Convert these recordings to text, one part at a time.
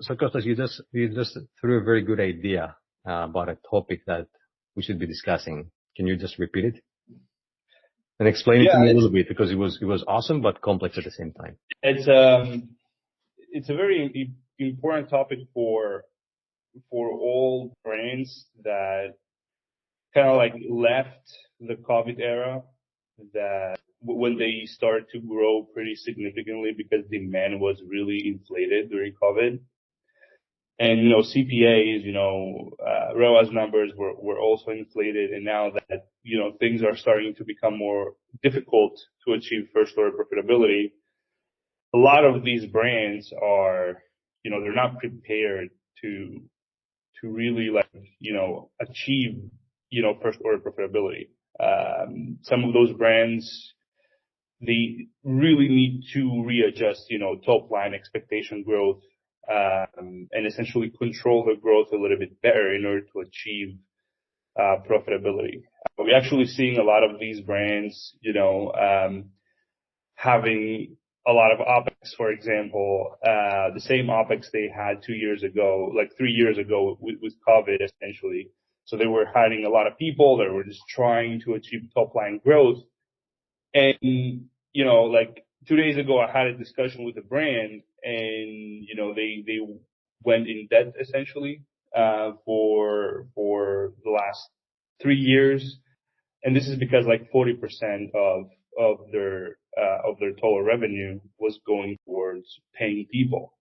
So Costas, you just threw a very good idea about a topic that we should be discussing. Can you just repeat it and explain it to Yeah, me a little bit, because it was awesome but complex at the same time. it's a very important topic for all brands that kind of like left the COVID era, that when they started to grow pretty significantly because demand was really inflated during COVID. And, CPAs, ROAS numbers were also inflated. And now that, things are starting to become more difficult to achieve first order profitability, a lot of these brands are, they're not prepared to really achieve, first order profitability. Some of those brands, they really need to readjust, top line expectation growth, and essentially control the growth a little bit better in order to achieve profitability. We're actually seeing a lot of these brands, having a lot of OpEx, for example, the same OpEx they had 2 years ago, like 3 years ago with COVID, essentially. So they were hiring a lot of people that were just trying to achieve top line growth. And, like 2 days ago, I had a discussion with a brand, and, they went in debt essentially, for the last 3 years. And this is because like 40% of their total revenue was going towards paying people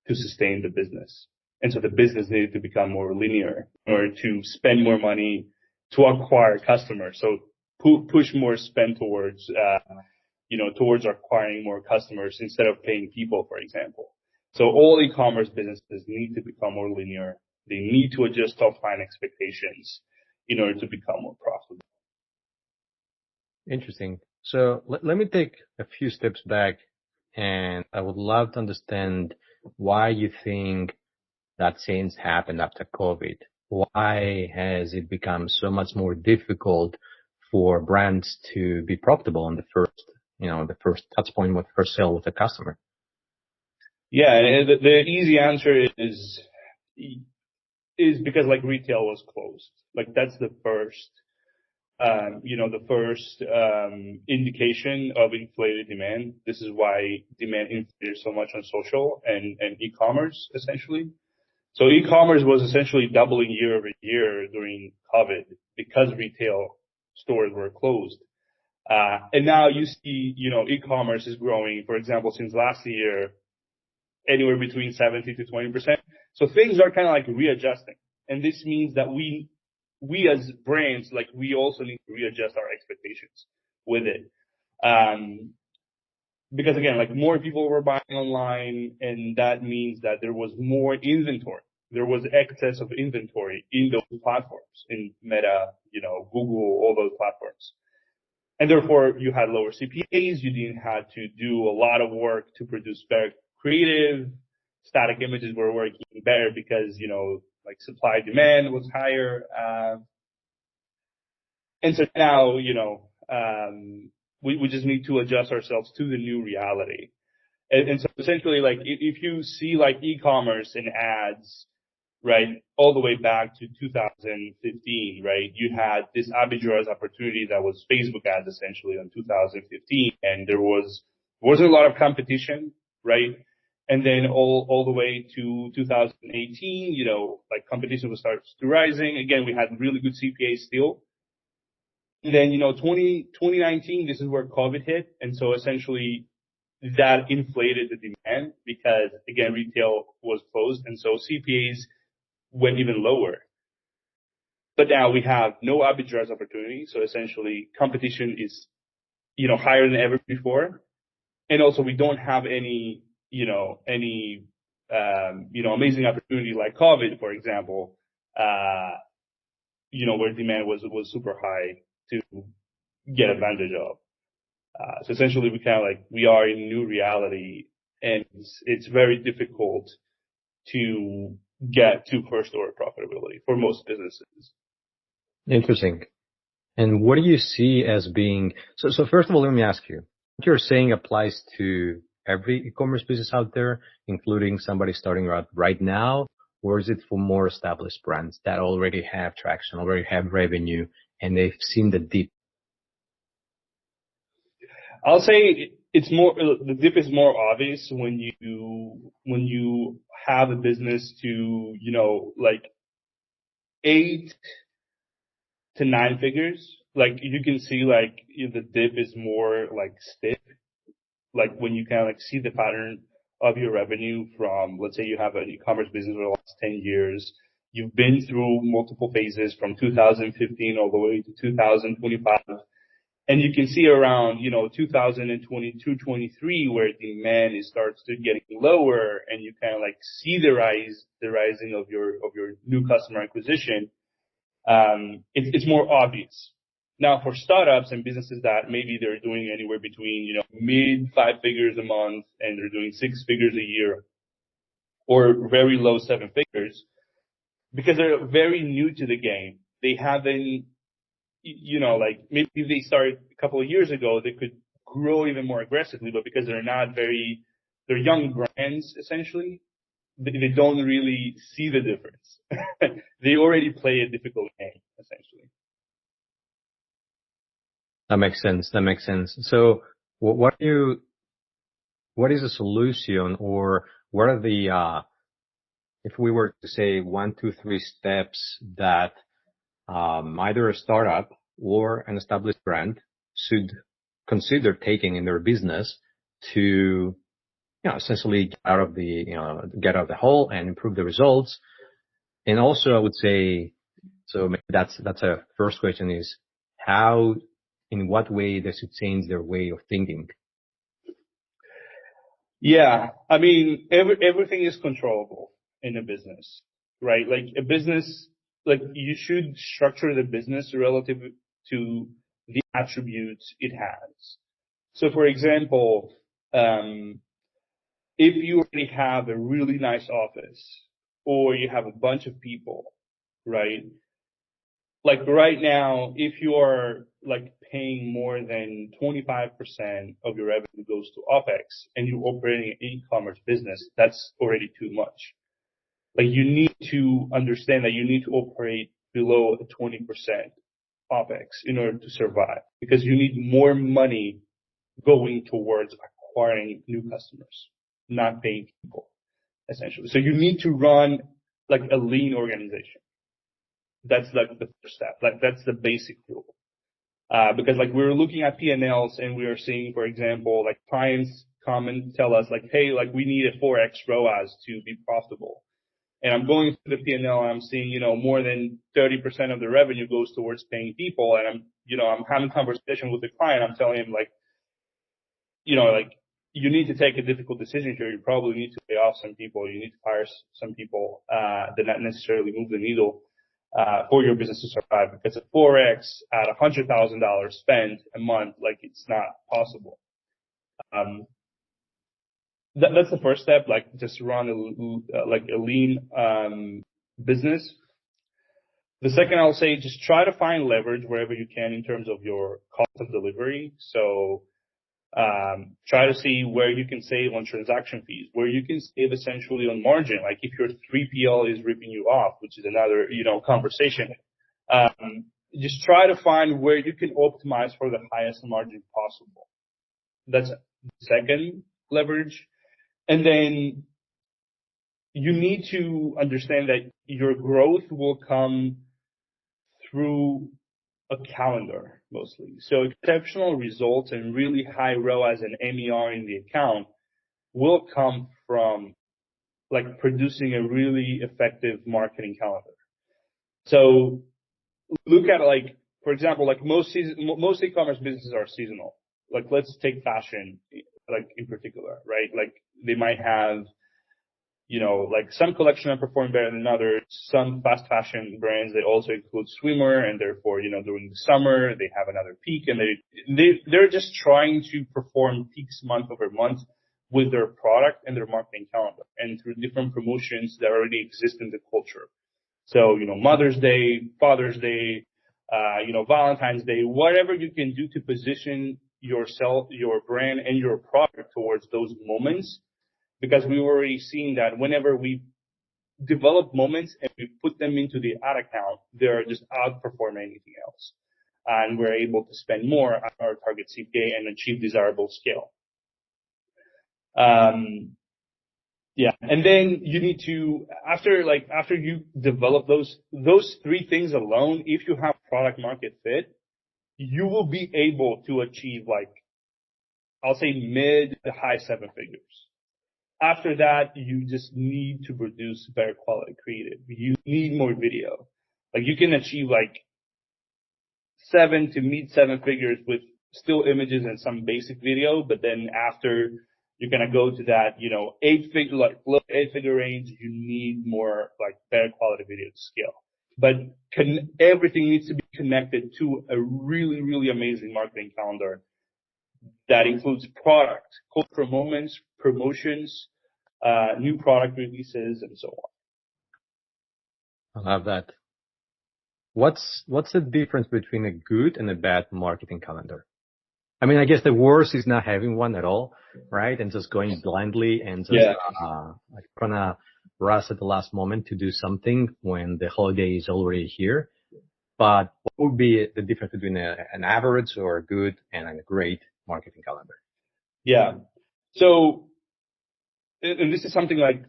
to sustain the business. And so the business needed to become more linear in order to spend more money to acquire customers. So push more spend towards, towards acquiring more customers instead of paying people, for example. So all e-commerce businesses need to become more linear. They need to adjust top line expectations in order to become more profitable. Interesting. So let me take a few steps back, and I would love to understand why you think that change happened after COVID. Why has it become so much more difficult for brands to be profitable on the first touch point with first sale with a customer? Yeah, and the easy answer is because like retail was closed. Like that's the first indication of inflated demand. This is why demand inflated so much on social and e-commerce, essentially. So e-commerce was essentially doubling year over year during COVID because retail stores were closed. And now you see, e-commerce is growing, for example, since last year, anywhere between 70 to 20%. So things are kind of like readjusting. And this means that we as brands, like we also need to readjust our expectations with it. Because again, like more people were buying online, and that means that there was more inventory. There was excess of inventory in those platforms, in Meta, Google, all those platforms. And therefore you had lower CPAs. You didn't have to do a lot of work to produce better creative. Static images were working better because, like supply demand was higher. And so now, we just need to adjust ourselves to the new reality. And so essentially, like, if you see like e-commerce and ads, right, all the way back to 2015, right, you had this arbitrage opportunity that was Facebook ads essentially in 2015. And there wasn't a lot of competition, right? And then all the way to 2018, like competition was starting to rising. Again, we had really good CPAs still. And then, 2019, this is where COVID hit. And so essentially that inflated the demand because again, retail was closed. And so CPAs went even lower. But now we have no arbitrage opportunity. So essentially competition is, higher than ever before. And also we don't have any amazing opportunity like COVID, for example, where demand was super high to get advantage of. So essentially we are in a new reality, and it's very difficult to get to first order profitability for most businesses. Interesting. And what do you see as being, so first of all, let me ask you, what you're saying applies to every e-commerce business out there, including somebody starting out right now? Or is it for more established brands that already have traction, already have revenue, and they've seen the dip? I'll say it's more, the dip is more obvious when you have a business to, like 8 to 9 figures. Like you can see like the dip is more like stiff. Like when you kind of like see the pattern of your revenue from, let's say you have an e-commerce business for the last 10 years. You've been through multiple phases from 2015 all the way to 2025. And you can see around, 2022, 23, where demand starts to getting lower, and you kind of like see the rising of your new customer acquisition. It's more obvious. Now, for startups and businesses that maybe they're doing anywhere between, mid 5 figures a month and they're doing 6 figures a year, or very low 7 figures, because they're very new to the game, they haven't, like maybe if they started a couple of years ago, they could grow even more aggressively, but because they're young brands essentially, they don't really see the difference. They already play a difficult game essentially. That makes sense. That makes sense. So what is the solution, or what are the, if we were to say 1, 2, 3 steps that either a startup or an established brand should consider taking in their business to, essentially get out of the hole and improve the results? And also, I would say, so maybe that's a first question, is in what way they should change their way of thinking? Yeah. I mean, everything is controllable in a business, right? Like a business, like you should structure the business relative to the attributes it has. So for example, if you already have a really nice office or you have a bunch of people, right? Like right now, if you are like paying more than 25% of your revenue goes to OpEx and you're operating an e-commerce business, that's already too much. Like you need to understand that you need to operate below the 20% OpEx in order to survive, because you need more money going towards acquiring new customers, not paying people, essentially. So you need to run like a lean organization. That's like the first step. Like that's the basic rule. Because like we're looking at P&Ls and we are seeing, for example, like clients come and tell us like, hey, like we need a 4x ROAS to be profitable. And I'm going through the P&L and I'm seeing, more than 30% of the revenue goes towards paying people. And I'm having conversation with the client. I'm telling him like, like you need to take a difficult decision here. You probably need to pay off some people. You need to fire some people, that not necessarily move the needle, for your business to survive, because a 4x at $100,000 spent a month, like it's not possible. That's the first step, like just run a lean business. The second, I'll say, just try to find leverage wherever you can in terms of your cost of delivery. So try to see where you can save on transaction fees, where you can save essentially on margin. Like if your 3PL is ripping you off, which is another, conversation. Just try to find where you can optimize for the highest margin possible. That's the second leverage. And then you need to understand that your growth will come through a calendar mostly. So exceptional results and really high ROAS and MER in the account will come from like producing a really effective marketing calendar. So look at like, for example, like most e-commerce businesses are seasonal. Like let's take fashion, like in particular, right? Like they might have, like some collection are performing better than others. Some fast fashion brands, they also include swimwear, and therefore, during the summer, they have another peak, and they're just trying to perform peaks month over month with their product and their marketing calendar and through different promotions that already exist in the culture. So, Mother's Day, Father's Day, Valentine's Day, whatever you can do to position yourself, your brand, and your product towards those moments, because we were already seeing that whenever we develop moments and we put them into the ad account, they're just outperforming anything else. And we're able to spend more on our target CPA and achieve desirable scale. Yeah. And then you need to, after you develop those three things alone, if you have product market fit, you will be able to achieve, like, I'll say mid to high seven figures. After that, you just need to produce better quality creative. You need more video. Like, you can achieve like 7 to mid seven figures with still images and some basic video, but then after you're gonna go to that, low 8-figure range, you need more, like, better quality video to scale. But everything needs to be connected to a really, really amazing marketing calendar that includes product, cultural moments, promotions, new product releases, and so I on. love that. What's the difference between a good and a bad marketing calendar? I mean, I guess the worst is not having one at all, right? And just going blindly and just like trying to rush at the last moment to do something when the holiday is already here. But what would be the difference between an average or a good and a great marketing calendar? Yeah. So, and this is something like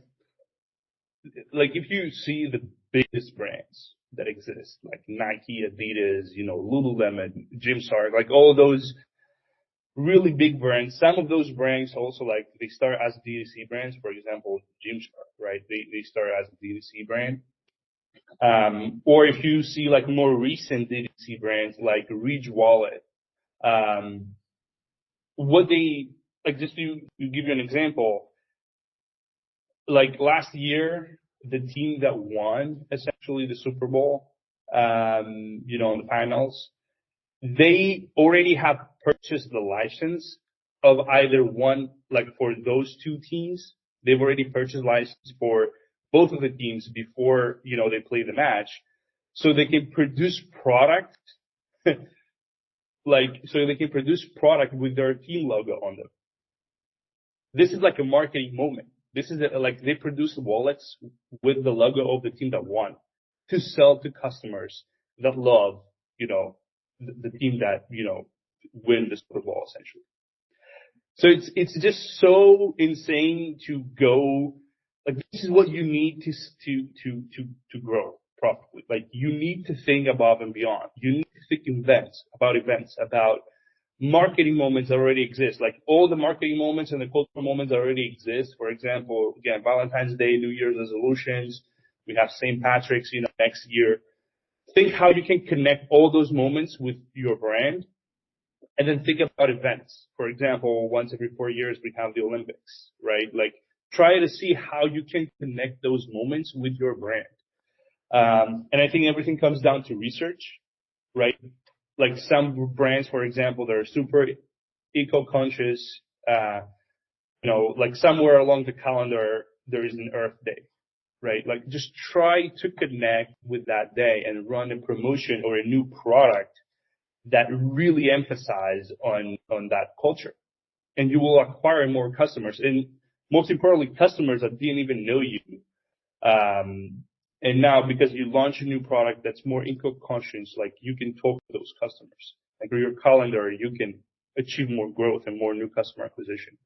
if you see the biggest brands that exist, like Nike, Adidas, Lululemon, Gymshark, like all those really big brands. Some of those brands also, like, they start as D2C brands. For example, Gymshark, right? They start as a D2C brand. Or if you see like more recent D2C brands like Ridge Wallet, what they, like, just to give you an example, like last year, the team that won essentially the Super Bowl, in the finals, they already have purchased the license of either one, like for those two teams, they've already purchased license for both of the teams before, they play the match. So they can produce product, so they can produce product with their team logo on them. This is like a marketing moment. This is like they produce wallets with the logo of the team that won to sell to customers that love, the team that, win the Super Bowl essentially. So it's just so insane to go, like, this is what you need to grow properly. Like, you need to think above and beyond. You need to think events, about marketing moments that already exist. Like, all the marketing moments and the cultural moments that already exist. For example, again, Valentine's Day, New Year's resolutions. We have St. Patrick's, next year. Think how you can connect all those moments with your brand, and then think about events. For example, once every 4 years, we have the Olympics, right? Like, try to see how you can connect those moments with your brand. And I think everything comes down to research, right? Like some brands, for example, that are super eco-conscious, like somewhere along the calendar, there is an Earth Day, right? Like, just try to connect with that day and run a promotion or a new product that really emphasize on that culture. And you will acquire more customers. And most importantly, customers that didn't even know you. And now, because you launch a new product that's more eco-conscious, like, you can talk to those customers. Like, through your calendar, you can achieve more growth and more new customer acquisition.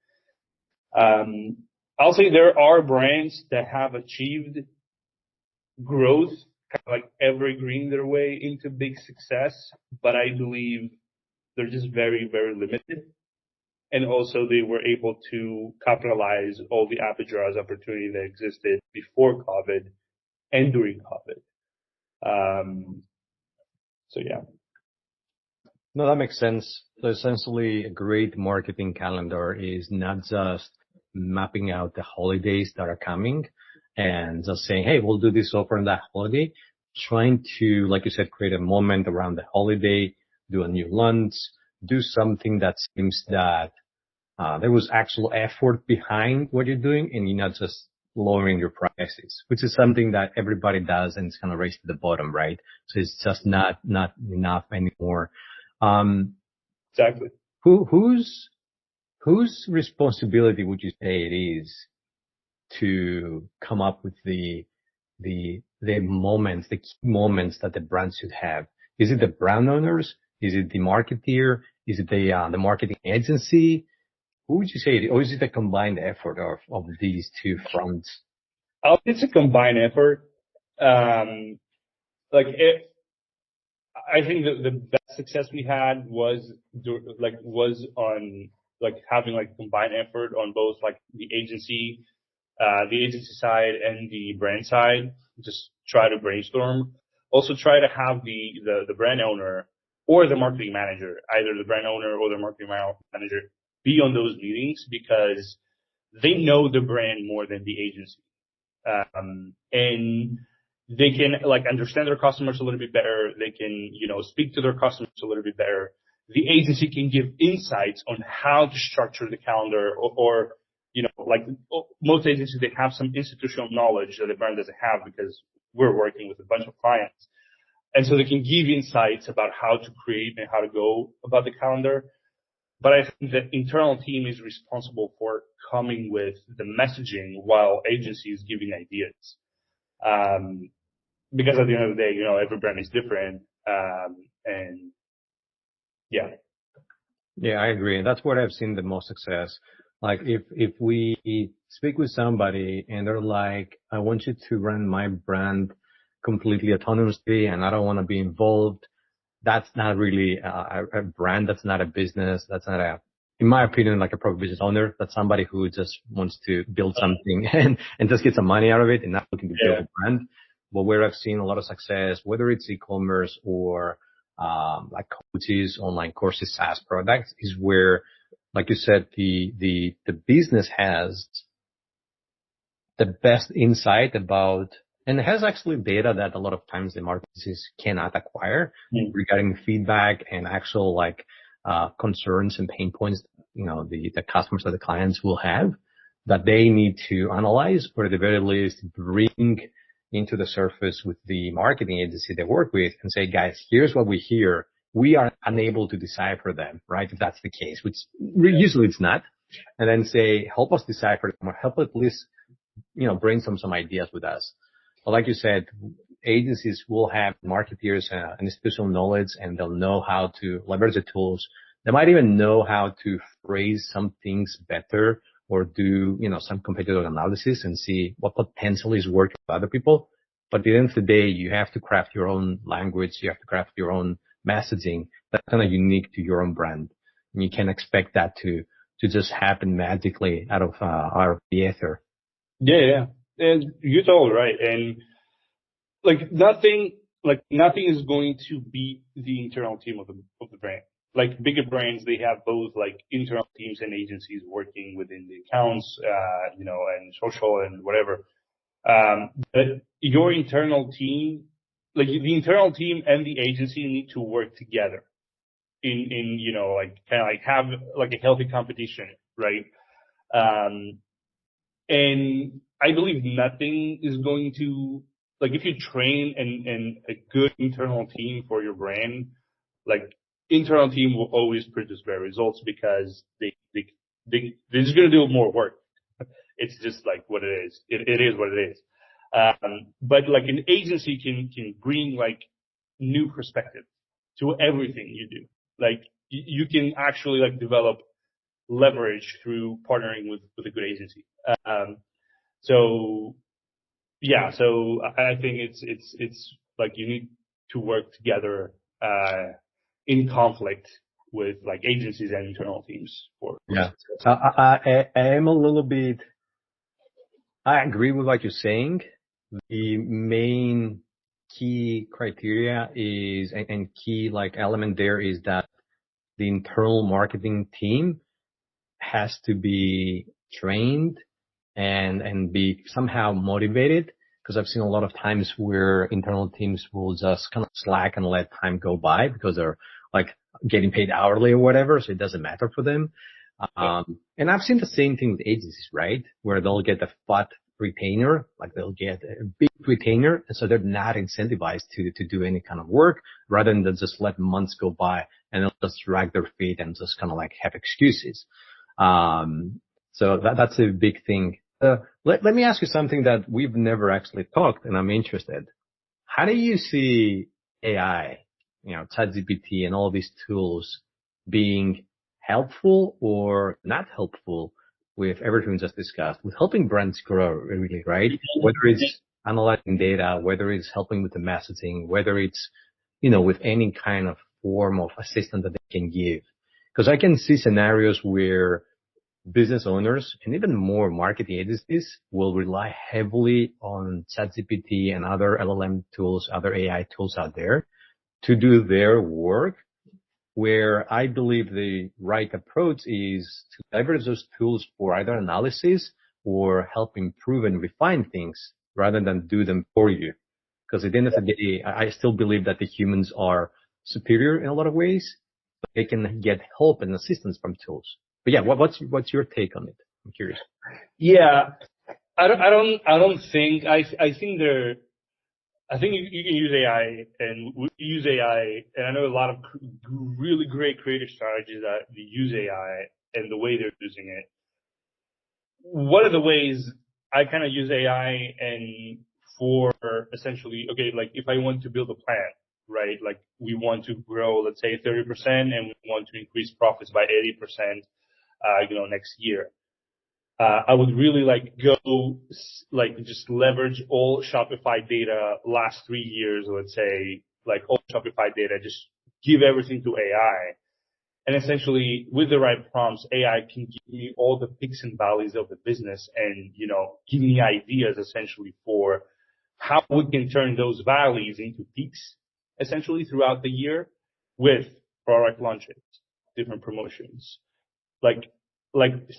I'll say there are brands that have achieved growth, kind of like evergreen their way into big success, but I believe they're just very, very limited. And also they were able to capitalize all the arbitrage opportunity that existed before COVID and during COVID. So yeah. No, that makes sense. So essentially, a great marketing calendar is not just mapping out the holidays that are coming and just saying, hey, we'll do this offer on that holiday. Trying to, like you said, create a moment around the holiday, do a new launch, do something that seems that there was actual effort behind what you're doing, and you're not just lowering your prices, which is something that everybody does, and it's kind of race to the bottom, right? So it's just not enough anymore. Exactly. whose responsibility would you say it is to come up with the moments, the key moments that the brand should have? Is it the brand owners? Is it the marketeer? Is it the marketing agency? Who would you say it is? Or is it a combined effort of these two fronts? It's a combined effort. Like it, I think the best success we had was on like having like combined effort on both like the agency side and the brand side. Just try to brainstorm. Also try to have the brand owner or the marketing manager, either the brand owner or the marketing manager, be on those meetings because they know the brand more than the agency. And they can like understand their customers a little bit better. They can, speak to their customers a little bit better. The agency can give insights on how to structure the calendar or like most agencies, they have some institutional knowledge that the brand doesn't have because we're working with a bunch of clients. And so they can give insights about how to create and how to go about the calendar. But I think the internal team is responsible for coming with the messaging while agency is giving ideas. Because at the end of the day, every brand is different. And yeah. Yeah, I agree. And that's where I've seen the most success. Like if we speak with somebody and they're like, I want you to run my brand completely autonomously and I don't want to be involved. That's not really a brand. That's not a business. That's not in my opinion, like a proper business owner. That's somebody who just wants to build something and just get some money out of it and not looking to build a brand. But where I've seen a lot of success, whether it's e-commerce or like coaches, online courses, SaaS products, is where, like you said, the business has the best insight about, and it has actually data that a lot of times the marketers cannot acquire regarding feedback and actual like concerns and pain points, the customers or the clients will have that they need to analyze or at the very least bring into the surface with the marketing agency they work with and say, guys, here's what we hear. We are unable to decipher them, right? If that's the case, which usually it's not. And then say, help us decipher them or help at least, brainstorm some ideas with us. But like you said, agencies will have marketeers and institutional knowledge and they'll know how to leverage the tools. They might even know how to phrase some things better or do, some competitive analysis and see what potentially is working for other people. But at the end of the day, you have to craft your own language. You have to craft your own messaging that's kind of unique to your own brand. And you can't expect that to just happen magically out of the ether. Yeah. And you're totally right. And nothing is going to beat the internal team of the brand. Like bigger brands, they have both like internal teams and agencies working within the accounts, and social and whatever. But your internal team, like the internal team and the agency need to work together in kind of like have like a healthy competition, right? And I believe nothing is going to, like if you train and a good internal team for your brand, like internal team will always produce better results because they're just going to do more work. It's just like what it is. It is what it is. But like an agency can bring like new perspective to everything you do. Like you can actually like develop leverage through partnering with a good agency. So I think it's like you need to work together, in conflict with like agencies and internal teams for. Yeah. I am a little bit, I agree with what you're saying. The main key criteria is, and key like element there is that the internal marketing team has to be trained and be somehow motivated, because I've seen a lot of times where internal teams will just kind of slack and let time go by because they're like getting paid hourly or whatever, so it doesn't matter for them. And I've seen the same thing with agencies, right? Where they'll get a fat retainer, like they'll get a big retainer, and so they're not incentivized to do any kind of work, rather than just let months go by and they'll just drag their feet and just kind of like have excuses. So that's a big thing. Let me ask you something that we've never actually talked, and I'm interested. How do you see AI, ChatGPT and all these tools being helpful or not helpful with everything we just discussed, with helping brands grow, really, right? Whether it's analyzing data, whether it's helping with the messaging, whether it's, with any kind of form of assistance that they can give. Because I can see scenarios where business owners and even more marketing agencies will rely heavily on ChatGPT and other LLM tools, other AI tools out there to do their work, where I believe the right approach is to leverage those tools for either analysis or help improve and refine things rather than do them for you. Because at the end of the day, I still believe that the humans are superior in a lot of ways, but they can get help and assistance from tools. But yeah, what's your take on it? I'm curious. Yeah, I think you can use AI, and we use AI, and I know a lot of really great creative strategies that use AI and the way they're using it. One of the ways I kind of use AI and for essentially, okay, like if I want to build a plan, right? Like we want to grow, let's say 30% and we want to increase profits by 80%, next year. I would really just leverage all Shopify data last 3 years, let's say, like all Shopify data, just give everything to AI. And essentially with the right prompts, AI can give me all the peaks and valleys of the business and, give me ideas essentially for how we can turn those valleys into peaks essentially throughout the year with product launches, different promotions, like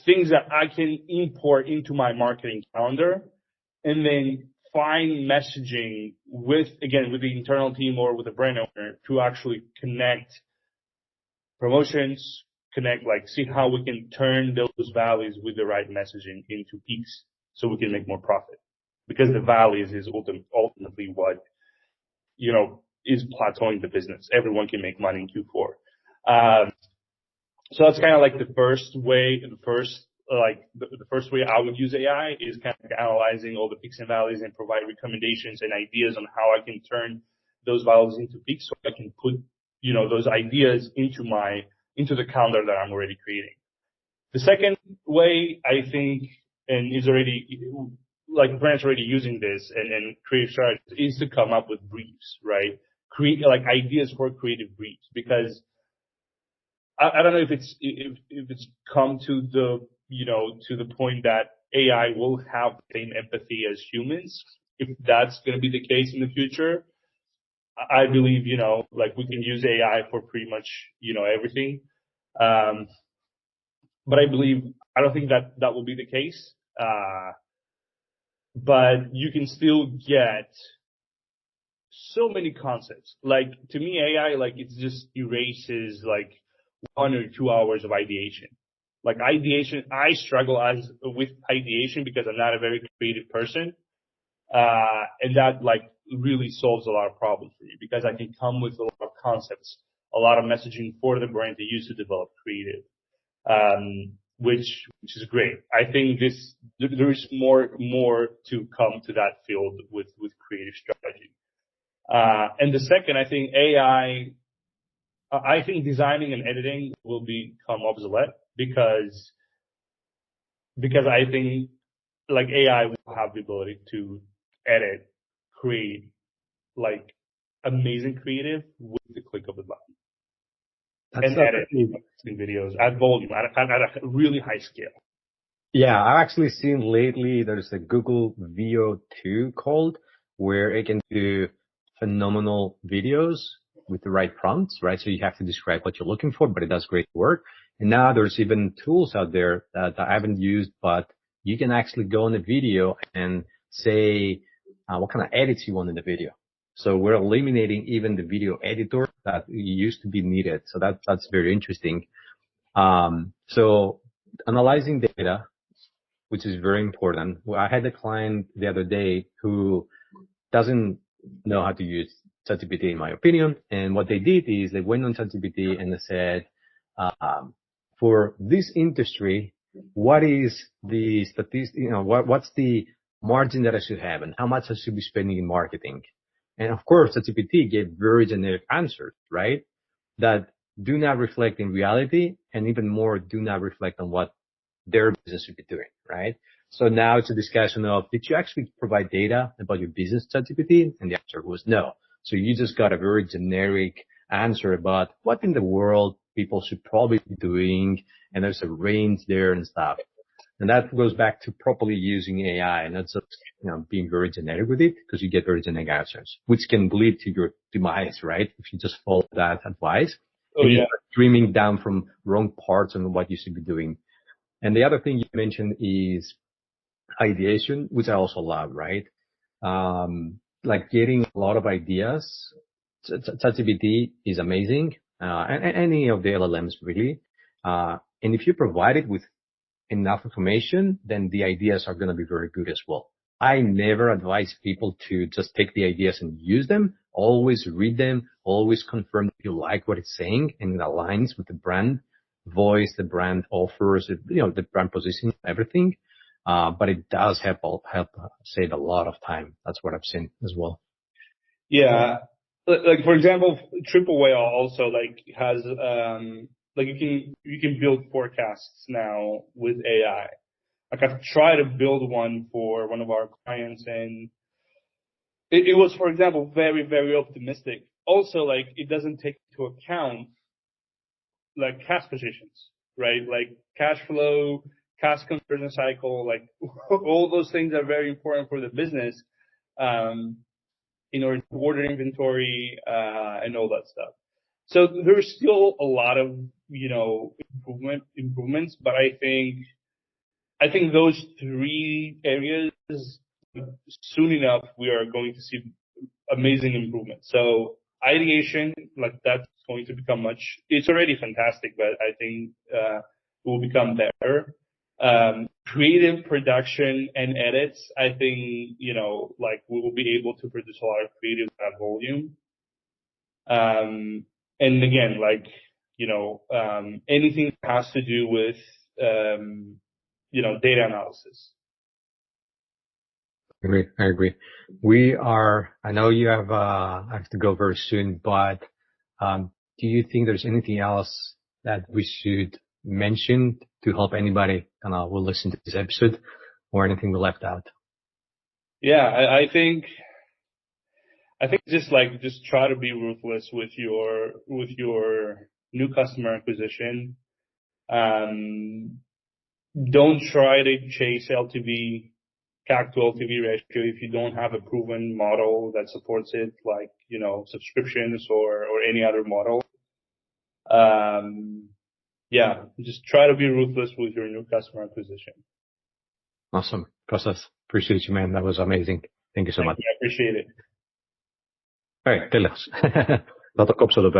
things that I can import into my marketing calendar and then find messaging with the internal team or with the brand owner to actually connect promotions, see how we can turn those valleys with the right messaging into peaks so we can make more profit. Because the valleys is ultimately what, is plateauing the business. Everyone can make money in Q4. So that's kind of like the first way I would use AI is kind of analyzing all the peaks and valleys and provide recommendations and ideas on how I can turn those valleys into peaks so I can put, those ideas into the calendar that I'm already creating. The second way I think, and is already, brands already using this and creative strategies is to come up with briefs, right? Create ideas for creative briefs, because I don't know if it's come to the point that AI will have the same empathy as humans. If that's going to be the case in the future, I believe, we can use AI for pretty much, everything. But I don't think that will be the case. But you can still get so many concepts. To me, AI, it just erases 1 or 2 hours of ideation. Ideation, I struggle with ideation because I'm not a very creative person. And that really solves a lot of problems for me because I can come with a lot of concepts, a lot of messaging for the brand to use to develop creative, which is great. I think there is more to come to that field with creative strategy. And the second, I think I think designing and editing will become obsolete because I think AI will have the ability to edit, create amazing creative with the click of a button. And edit videos at volume, at a really high scale. Yeah, I've actually seen lately there's a Google Veo 2 called where it can do phenomenal videos with the right prompts, right? So you have to describe what you're looking for, but it does great work. And now there's even tools out there that I haven't used, but you can actually go in the video and say what kind of edits you want in the video. So we're eliminating even the video editor that used to be needed. So that's very interesting. So analyzing data, which is very important. I had a client the other day who doesn't know how to use ChatGPT, in my opinion. And what they did is they went on ChatGPT and they said, for this industry, what is the statistic, what's the margin that I should have and how much I should be spending in marketing? And of course, ChatGPT gave very generic answers, right? That do not reflect in reality, and even more do not reflect on what their business should be doing, right? So now it's a discussion of, did you actually provide data about your business to ChatGPT? And the answer was no. So you just got a very generic answer about what in the world people should probably be doing, and there's a range there and stuff. And that goes back to properly using AI and not just, being very generic with it, because you get very generic answers, which can lead to your demise, right? If you just follow that advice. Oh, yeah. You're dreaming down from wrong parts on what you should be doing. And the other thing you mentioned is ideation, which I also love, right? Like getting a lot of ideas. ChatGPT is amazing, and any of the LLMs really. And if you provide it with enough information, then the ideas are going to be very good as well. I never advise people to just take the ideas and use them. Always read them. Always confirm if you like what it's saying and it aligns with the brand voice, the brand offers, the brand positioning, everything. But it does help save a lot of time. That's what I've seen as well. Yeah. Like, for example, Triple Whale also has, you can build forecasts now with AI. Like, I've tried to build one for one of our clients, and it was, for example, very, very optimistic. Also, it doesn't take into account cash positions, right? Like cash flow, cash conversion cycle, all those things are very important for the business, in order to order inventory, and all that stuff. So there's still a lot of, improvements, but I think those three areas, soon enough, we are going to see amazing improvements. So ideation, that's going to become it's already fantastic, but I think, it will become better. Creative production and edits, I think, we will be able to produce a lot of creative at volume. And again, anything that has to do with, data analysis. I agree. I know you have to go very soon, but, do you think there's anything else that we should mention to help anybody who will listen to this episode, or anything we left out? Yeah, I think just try to be ruthless with your new customer acquisition. Don't try to chase LTV, CAC to LTV ratio if you don't have a proven model that supports it, subscriptions or any other model. Just try to be ruthless with your new customer acquisition. Awesome. Costas, appreciate you, man. That was amazing. Thank you so much. I appreciate it. All right, τέλος. Θα το κόψω εδώ πέρα.